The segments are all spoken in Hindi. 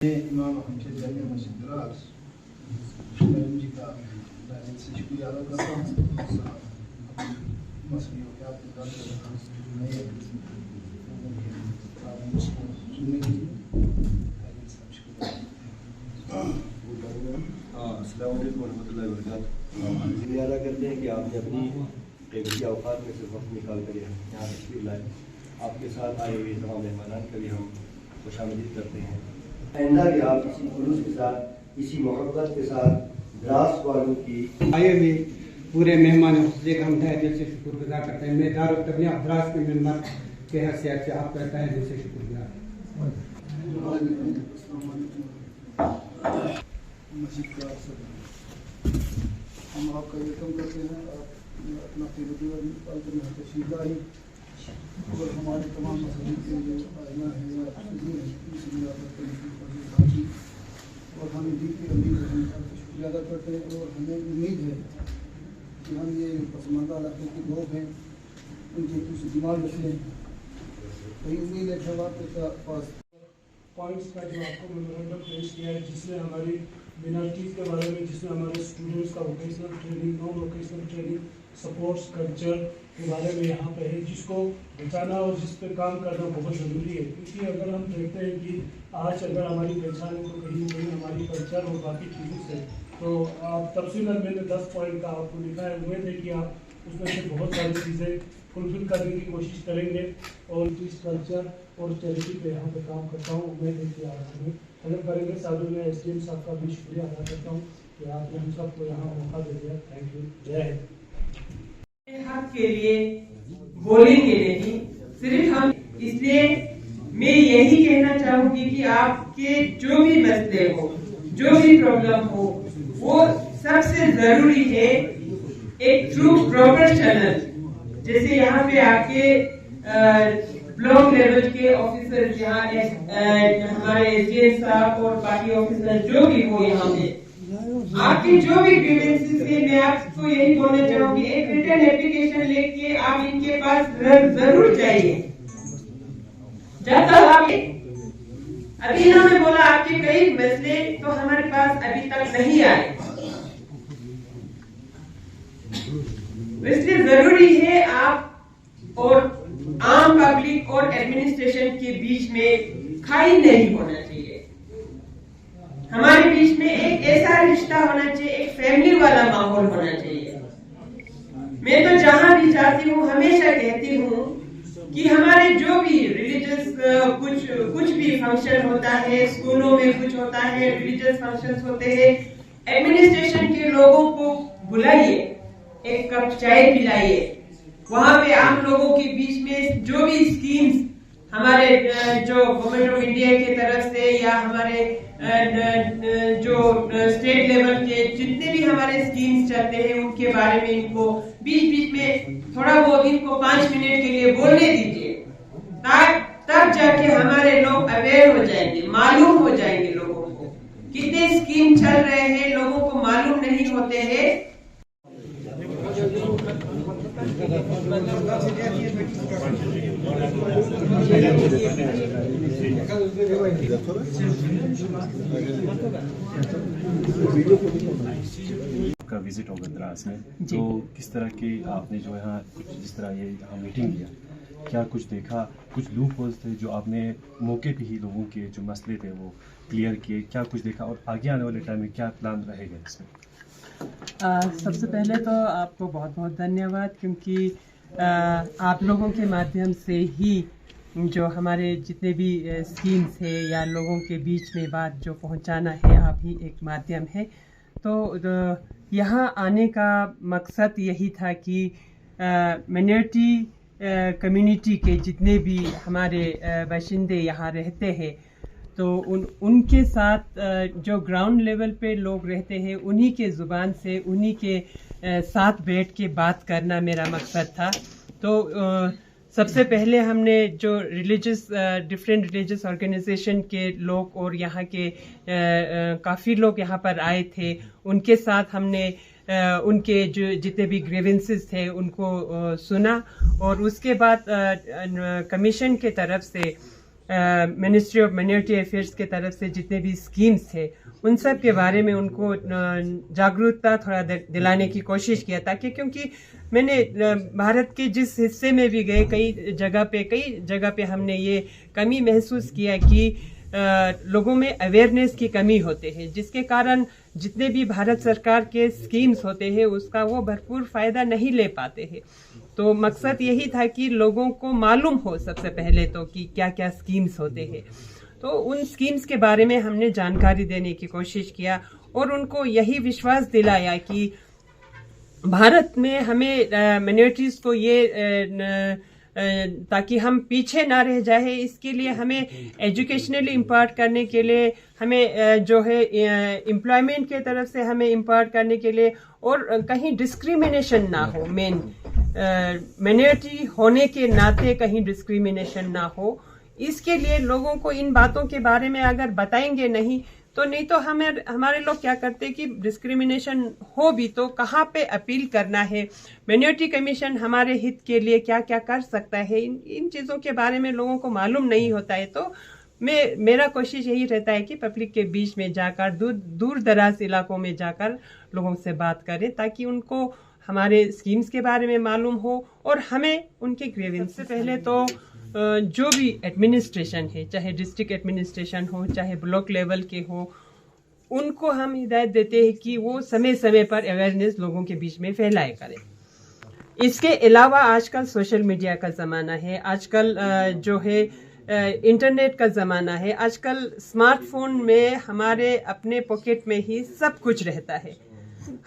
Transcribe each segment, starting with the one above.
इमाम हमसे जामिया मस्जिद द्रास जी का दिल से शुक्रिया अदा करता हूँ। मसलियों के आपके नए सुनने के लिए अस्सलाम वालेकुम रहमतुल्लाहि व बरकातहू। शुक्रिया अदा करते हैं कि आपने अपनी क़ीमती औक़ात में से वक्त निकाल कर यहाँ तशरीफ़ लाए। आपके साथ आए हुए तमाम मेहमानान का भी हम खुशामदीद करते हैं। आइंदा भी आप इसी खुलूस के साथ, इसी मोहब्बत के साथ द्रास वालों की आए हुए पूरे मेहमान खुदे का हम तहे दिल से शुक्रगुजार करते हैं। मैं दारुल तबलीग द्रास के मेंबर के हैसियत से आपका तहे दिल से शुक्रगुजार मस्जिद का हम आपका वेलकम करते हैं। आप अपना तशरीफ लाई और हमारे तमाम मसजिद के जो आइना है या और हम दी की अमीर शुक्रिया अदा करते हैं। और हमें उम्मीद है कि हम ये पसमानदा इलाके के लोग हैं, उनके कुछ डिमांड रखते हैं। वही उम्मीद है कि हम आपके पास पॉइंट्स का जो आपको मेमोरेंडम पेश किया है, जिसमें हमारी मिनॉरिटीज़ के बारे में, जिसमें हमारे स्टूडेंट्स का vocational training, non vocational training, supports culture के बारे में यहाँ पे है, जिसको बचाना और जिस पे काम करना बहुत ज़रूरी है। क्योंकि अगर हम देखते हैं कि आज अगर हमारी पहचान है तो कहीं कहीं हमारी कल्चर और बाकी चीज़ों से, तो आप तफसीलन मैंने 10 पॉइंट का आपको लिखा है। उम्मीद है कि आप उसमें से बहुत सारी चीज़ें फुलफिल करने की कोशिश करेंगे। और इस कल्चर और चैरिटी पे यहाँ पे काम करता हूँ। उम्मीद है कि आप हमें हेल्प करेंगे। साधु में SDM साहब का भी शुक्रिया अदा करता हूँ कि आपने हम सबको यहाँ मौका दे दिया। Thank you. जय हिंद। हक के लिए बोलेंगे नहीं, सिर्फ हम, इसलिए मैं यही कहना चाहूंगी कि आपके जो भी मसले हो, जो भी प्रॉब्लम हो, वो सबसे जरूरी है एक ट्रू प्रॉपर चैनल। जैसे यहाँ पे आपके ब्लॉक लेवल के ऑफिसर, यहाँ हमारे SDM साहब और बाकी ऑफिसर जो भी हो, यहाँ पे आपके जो भी ग्रीवेंसेस है, मैं आपको यही बोलना चाहूंगी, एक रिटर्न एप्लीकेशन लेके आप इनके पास जरूर जाइए। जब तक आप अभी इन्होंने बोला आपके कई मसले तो हमारे पास अभी तक नहीं आए, इसलिए जरूरी है आप और आम पब्लिक और एडमिनिस्ट्रेशन के बीच में खाई नहीं होना चाहिए। हमारे बीच में एक ऐसा रिश्ता होना चाहिए, एक फैमिली वाला माहौल होना चाहिए। मैं तो जहां भी जाती हूँ हमेशा कहती हूँ कि हमारे जो भी रिलीजियस कुछ भी फंक्शन होता है, स्कूलों में कुछ होता है, रिलीजियस फंक्शंस होते हैं, एडमिनिस्ट्रेशन के लोगों को बुलाइए, एक कप चाय पिलाइए। वहां पे आम लोगों के बीच में जो भी स्कीम्स हमारे जो गवर्नमेंट ऑफ इंडिया की तरफ से या हमारे जो स्टेट लेवल के जितने भी हमारे स्कीम्स चलते हैं, उनके बारे में इनको बीच बीच में थोड़ा बहुत इनको 5 मिनट के लिए बोलने दीजिए। तब जाके हमारे लोग अवेयर हो जाएंगे, मालूम हो जाएंगे लोगों को कितने स्कीम चल रहे हैं, लोगों को मालूम नहीं होते हैं। का विजिट होगा द्रास में, तो किस तरह की आपने जो यहाँ कुछ जिस तरह ये यहाँ मीटिंग किया, क्या कुछ देखा, कुछ लूप होल्स थे जो आपने मौके पे ही लोगों के जो मसले थे वो क्लियर किए, क्या कुछ देखा और आगे आने वाले टाइम में क्या प्लान रहेगा इसमें? सबसे पहले तो आपको बहुत बहुत धन्यवाद, क्योंकि आप लोगों के माध्यम से ही जो हमारे जितने भी स्कीम्स है या लोगों के बीच में बात जो पहुंचाना है, आप ही एक माध्यम है। तो यहाँ आने का मकसद यही था कि मिनॉरिटी कम्युनिटी के जितने भी हमारे बाशिंदे यहाँ रहते हैं, तो उनके साथ जो ग्राउंड लेवल पे लोग रहते हैं, उन्हीं के ज़ुबान से उन्हीं के साथ बैठ के बात करना मेरा मकसद था। तो सबसे पहले हमने जो डिफरेंट रिलीजियस ऑर्गेनाइजेशन के लोग और यहाँ के काफ़ी लोग यहाँ पर आए थे, उनके साथ हमने उनके जो जितने भी ग्रीवेंसेस थे उनको सुना। और उसके बाद कमीशन के तरफ से मिनिस्ट्री ऑफ माइनॉरिटी अफेयर्स के तरफ से जितने भी स्कीम्स थे उन सब के बारे में उनको जागरूकता थोड़ा दिलाने की कोशिश किया, ताकि क्योंकि मैंने भारत के जिस हिस्से में भी गए कई जगह पे हमने ये कमी महसूस किया कि लोगों में अवेयरनेस की कमी होते है, जिसके कारण जितने भी भारत सरकार के स्कीम्स होते हैं उसका वो भरपूर फायदा नहीं ले पाते हैं। तो मकसद यही था कि लोगों को मालूम हो सबसे पहले तो कि क्या क्या स्कीम्स होते हैं। तो उन स्कीम्स के बारे में हमने जानकारी देने की कोशिश किया और उनको यही विश्वास दिलाया कि भारत में हमें माइनॉरिटीज को ये ताकि हम पीछे ना रह जाए, इसके लिए हमें एजुकेशनली इम्पार्ट करने के लिए हमें जो है एम्प्लॉयमेंट के तरफ से हमें इम्पार्ट करने के लिए और कहीं डिस्क्रिमिनेशन ना हो, मेन माइनॉरिटी होने के नाते कहीं डिस्क्रिमिनेशन ना हो, इसके लिए लोगों को इन बातों के बारे में अगर बताएंगे नहीं तो हमारे लोग क्या करते हैं कि डिस्क्रिमिनेशन हो भी तो कहाँ पे अपील करना है, माइनॉरिटी कमीशन हमारे हित के लिए क्या क्या कर सकता है, इन चीज़ों के बारे में लोगों को मालूम नहीं होता है। तो मेरा कोशिश यही रहता है कि पब्लिक के बीच में जाकर दूर दराज इलाकों में जाकर लोगों से बात करें ताकि उनको हमारे स्कीम्स के बारे में मालूम हो और हमें उनके ग्रीवेंस से पहले तो जो भी एडमिनिस्ट्रेशन है, चाहे डिस्ट्रिक्ट एडमिनिस्ट्रेशन हो चाहे ब्लॉक लेवल के हो, उनको हम हिदायत देते हैं कि वो समय समय पर अवेयरनेस लोगों के बीच में फैलाए करें। इसके अलावा आजकल सोशल मीडिया का ज़माना है, आजकल जो है इंटरनेट का ज़माना है, आजकल स्मार्टफोन में हमारे अपने पॉकेट में ही सब कुछ रहता है।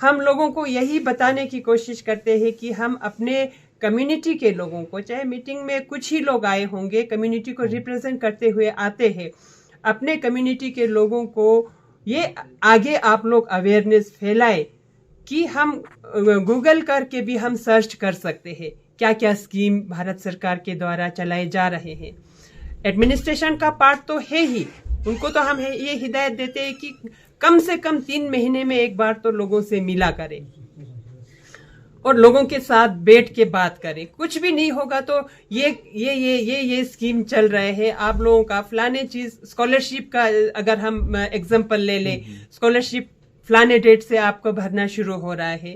हम लोगों को यही बताने की कोशिश करते हैं कि हम अपने कम्युनिटी के लोगों को, चाहे मीटिंग में कुछ ही लोग आए होंगे, कम्युनिटी को रिप्रेजेंट करते हुए आते हैं, अपने कम्युनिटी के लोगों को ये आगे आप लोग अवेयरनेस फैलाए कि हम गूगल करके भी हम सर्च कर सकते हैं क्या क्या स्कीम भारत सरकार के द्वारा चलाए जा रहे हैं। एडमिनिस्ट्रेशन का पार्ट तो है ही, उनको तो हम ये हिदायत देते हैं कि कम से कम 3 महीने में एक बार तो लोगों से मिला करें और लोगों के साथ बैठ के बात करें। कुछ भी नहीं होगा तो ये स्कीम चल रहे हैं, आप लोगों का फलाने चीज, स्कॉलरशिप का अगर हम एग्जांपल ले लें, स्कॉलरशिप फलाने डेट से आपको भरना शुरू हो रहा है,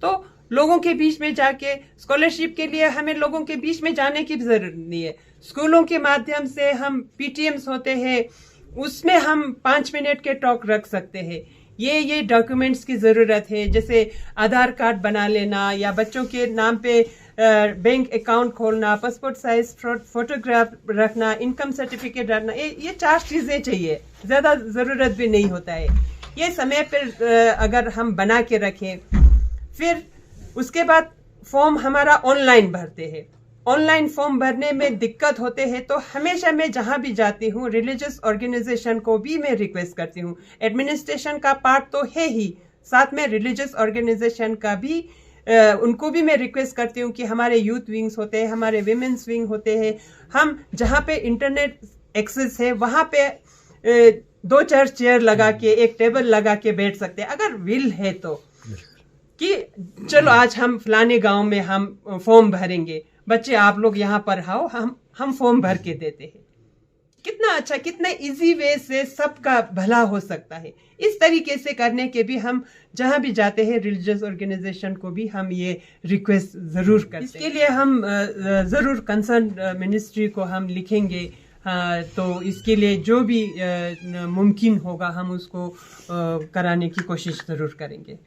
तो लोगों के बीच में जाके स्कॉलरशिप के लिए हमें लोगों के बीच में जाने की जरूरत नहीं है। स्कूलों के माध्यम से हम पीटीएम्स होते हैं, उसमें हम 5 मिनट के टॉक रख सकते हैं। ये डॉक्यूमेंट्स की ज़रूरत है, जैसे आधार कार्ड बना लेना या बच्चों के नाम पे बैंक अकाउंट खोलना, पासपोर्ट साइज फोटोग्राफ रखना, इनकम सर्टिफिकेट रखना, ये 4 चीज़ें चाहिए, ज़्यादा ज़रूरत भी नहीं होता है। ये समय पर अगर हम बना के रखें, फिर उसके बाद फॉर्म हमारा ऑनलाइन भरते हैं। ऑनलाइन फॉर्म भरने में दिक्कत होते हैं तो हमेशा मैं जहां भी जाती हूं रिलीजियस ऑर्गेनाइजेशन को भी मैं रिक्वेस्ट करती हूं। एडमिनिस्ट्रेशन का पार्ट तो है ही, साथ में रिलीजियस ऑर्गेनाइजेशन का भी उनको भी मैं रिक्वेस्ट करती हूं कि हमारे यूथ विंग्स होते हैं, हमारे विमेंस विंग होते हैं, हम जहां पे इंटरनेट एक्सेस है वहां पे 2-4 चेयर लगा के, एक टेबल लगा के बैठ सकते हैं अगर विल है तो, कि चलो आज हम फलाने गांव में हम फॉर्म भरेंगे, बच्चे आप लोग यहाँ पर आओ, हम फॉर्म भर के देते हैं। कितना अच्छा, कितना इजी वे से सबका भला हो सकता है। इस तरीके से करने के भी हम जहाँ भी जाते हैं रिलीजियस ऑर्गेनाइजेशन को भी हम ये रिक्वेस्ट ज़रूर करते हैं। इसके लिए हम ज़रूर कंसर्न मिनिस्ट्री को हम लिखेंगे, तो इसके लिए जो भी मुमकिन होगा हम उसको कराने की कोशिश ज़रूर करेंगे।